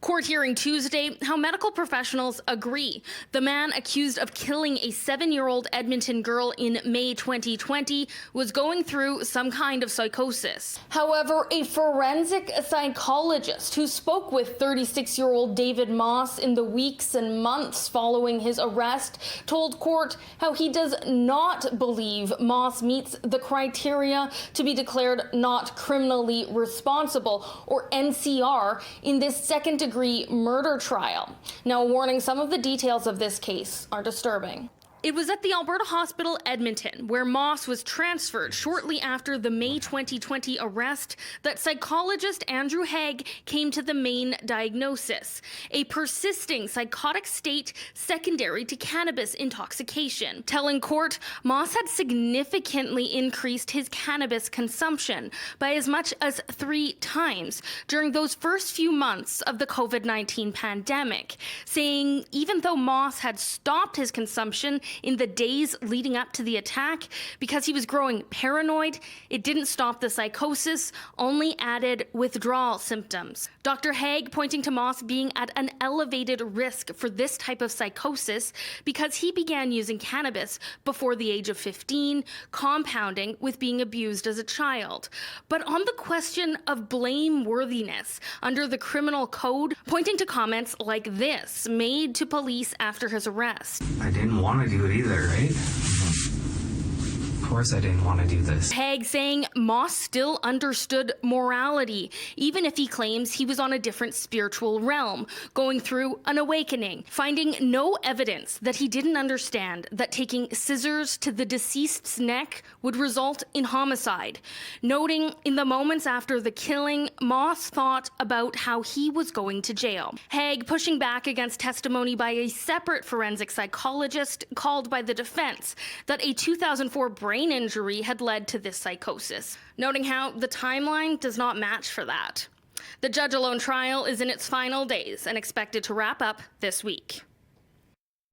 Court hearing Tuesday how medical professionals agree the man accused of killing a 7-year-old Edmonton girl in May 2020 was going through some kind of psychosis. However, a forensic psychologist who spoke with 36-year-old David Moss in the weeks and months following his arrest told court how he does not believe Moss meets the criteria to be declared not criminally responsible, or NCR, in this second-degree murder trial. Now, warning, some of the details of this case are disturbing. It was at the Alberta Hospital Edmonton, where Moss was transferred shortly after the May 2020 arrest, that psychologist Andrew Haig came to the main diagnosis: a persisting psychotic state secondary to cannabis intoxication, telling court Moss had significantly increased his cannabis consumption by as much as 3 times during those first few months of the COVID-19 pandemic, saying even though Moss had stopped his consumption in the days leading up to the attack because he was growing paranoid, it didn't stop the psychosis, only added withdrawal symptoms. Dr. Haig pointing to Moss being at an elevated risk for this type of psychosis because he began using cannabis before the age of 15, compounding with being abused as a child. But on the question of blameworthiness under the criminal code, pointing to comments like this made to police after his arrest. I didn't want to do it either, right? Of course I didn't want to do this. Haig saying Moss still understood morality, even if he claims he was on a different spiritual realm, going through an awakening, finding no evidence that he didn't understand that taking scissors to the deceased's neck would result in homicide. Noting in the moments after the killing, Moss thought about how he was going to jail. Haig pushing back against testimony by a separate forensic psychologist called by the defense that a 2004 brain injury had led to this psychosis, noting how the timeline does not match for that. The judge-alone trial is in its final days and expected to wrap up this week.